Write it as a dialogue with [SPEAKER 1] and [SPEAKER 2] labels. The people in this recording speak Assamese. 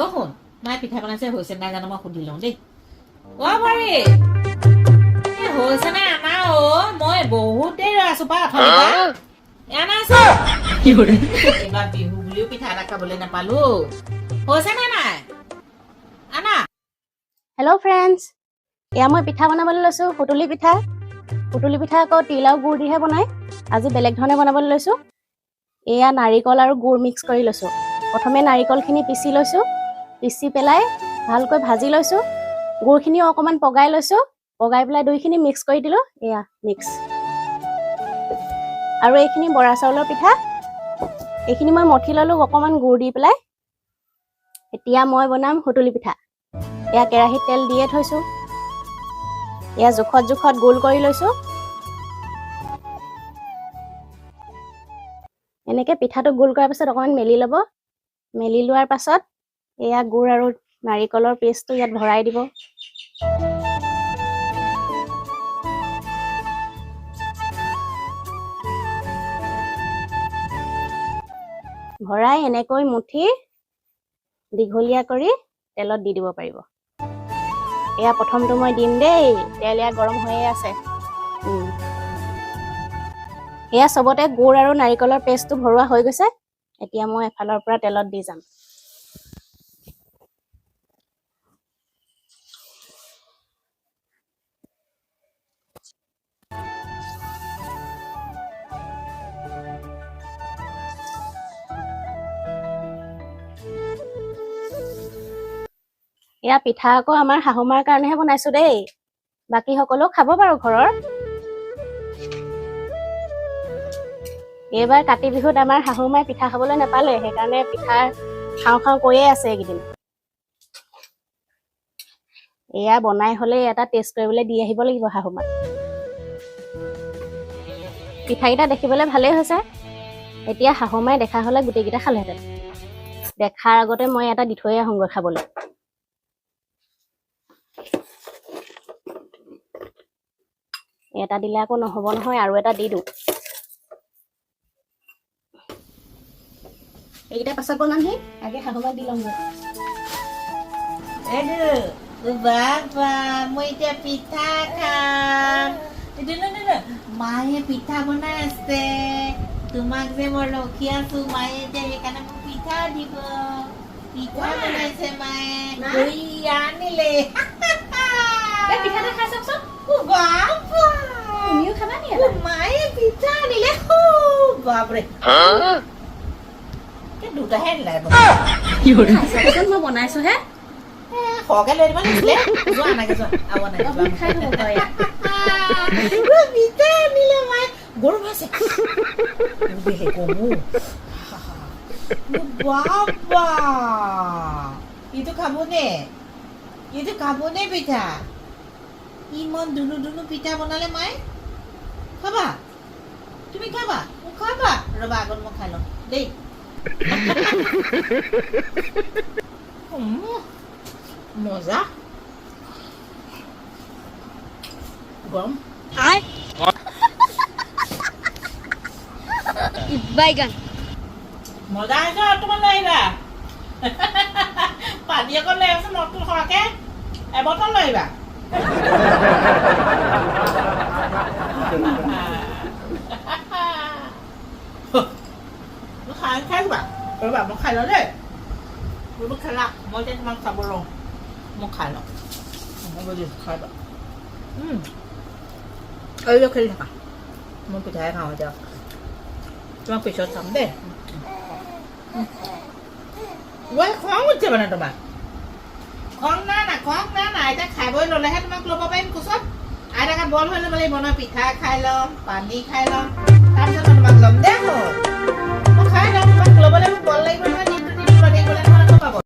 [SPEAKER 1] শুন মায়ে পিঠা বনাইছে হৈছে নাই জানো মই সুধি লওঁ দেই বাৰী হৈছে নে আনা মই বহুত দেৰি ৰৈ আছো পাই এইবাৰ বিহু বুলিও পিঠা এটা খাবলৈ নাপালো হৈছে নে নাই আনা
[SPEAKER 2] হেল্ল' ফ্ৰেণ্ডছ এয়া মই পিঠা বনাবলৈ লৈছোঁ সুতুলি পিঠা আকৌ তিল আৰু গুড় দিহে বনাই আজি বেলেগ ধৰণে বনাবলৈ লৈছোঁ এয়া নাৰিকল আৰু গুড় মিক্স কৰি লৈছোঁ প্ৰথমে নাৰিকলখিনি পিচি লৈছোঁ পিচি পেলাই ভালকৈ ভাজি লৈছোঁ গুড়খিনিও অকণমান পগাই লৈছোঁ পগাই পেলাই দুইখিনি মিক্স কৰি দিলোঁ এয়া মিক্স আৰু এইখিনি বৰা চাউলৰ পিঠা এইখিনি মই মঠি ল'লোঁ অকণমান গুড় দি পেলাই এতিয়া মই বনাম সুতুলি পিঠা এয়া কেৰাহীত তেল দিয়ে থৈছোঁ এয়া জোখত গোল কৰি লৈছোঁ এনেকৈ পিঠাটো গোল কৰাৰ পাছত অকণমান মেলি ল'ব মেলি লোৱাৰ পাছত এয়া গুড় আৰু নাৰিকলৰ পেষ্টটো ইয়াত ভৰাই দিব ভৰাই এনেকৈ মুঠি দীঘলীয়া কৰি তেলত দি দিব পাৰিব এয়া প্ৰথমটো মই দিম দেই তেল এয়া গৰম হৈয়ে আছে এয়া চবতে গুড় আৰু নাৰিকলৰ পেষ্টটো ভৰোৱা হৈ গৈছে এতিয়া মই এফালৰ পৰা তেলত দি যাম এয়া পিঠা আকৌ আমাৰ শাহুমাৰ কাৰণেহে বনাইছো দেই বাকী সকলো খাব বাৰু ঘৰৰ এইবাৰ কাতি বিহুত আমাৰ শাহুমাই পিঠা খাবলৈ নাপালে সেইকাৰণে পিঠা খাওঁ কৈয়ে আছে এইকেইদিন এয়া বনাই হ'লে এটা টেষ্ট কৰিবলৈ দি আহিব লাগিব শাহুমাক পিঠাকেইটা দেখিবলৈ ভালেই হৈছে এতিয়া শাহুমাই দেখা হ'লে গোটেইকেইটা খালেহেঁতেন দেখাৰ আগতে মই এটা দি থৈ আহোঁগৈ খাবলৈ এটা দিলে আকৌ নহ'ব নহয় আৰু এটা দি দিওঁ এইকেইটা পাছত বনামহি আগে শাহুমাক দি ল'মগৈ
[SPEAKER 1] বাবা মই এতিয়া পিঠা খাম মায়ে পিঠা বনাই আছে তোমাক যে মই ৰখি আছো মায়ে এতিয়া সেইকাৰণে মোক পিঠা দিব পিঠা বনাইছে মায়ে দৈ আনিলে
[SPEAKER 2] পিঠাটা খাই চাওকচোন
[SPEAKER 1] তুমিও খাবা নি মায়ে পিঠা আনিলে বাপৰে দুটাহে
[SPEAKER 2] চাওকচোন মই বনাইছোহে
[SPEAKER 1] সৰহকে লৈ দিব লাগিছিলে যোৱা নাগে যোৱা আৰু নাই
[SPEAKER 2] খাই দিব পাৰে
[SPEAKER 1] পিঠা আনিলে মায়ে গৰু ভাইছে বাবা ইটো খাবনে পিঠা ইমান দুনু পিঠা বনালে মায়ে খাবা তুমি খাবা মোক খাবা ৰবা আগত মই খাই লওঁ দেই মজা গৰম
[SPEAKER 2] বাইগান
[SPEAKER 1] মজা হৈছে অকণমান লৈ আহিবা পানী অকণ লৈ আহিবাচোন নতুন সৰহকে এবটল লৈ আহিবা খাই দিবা ৰ'বা মই খাই লওঁ দেই তুমি খালা মই এতিয়া তোমাক চাব লওঁ মই খাই লওঁ খাই লওঁ খেলি থাকা মই পিঠাই খাওঁ এতিয়া তোমাক পিছত চাম দেই খং উঠিছে মানে তোমাক খং না এতিয়া খাবই ল'লেহে তোমাক ল'ব পাৰিম কোচত আইতাকে বল হৈ ল'ব লাগিব নহয় পিঠা খাই ল'ম পানী খাই ল'ম তাৰপিছত তোমাক ল'ম দেই মই খাই ল'ম তোমাক ল'বলৈ মোক বল লাগিব নহয়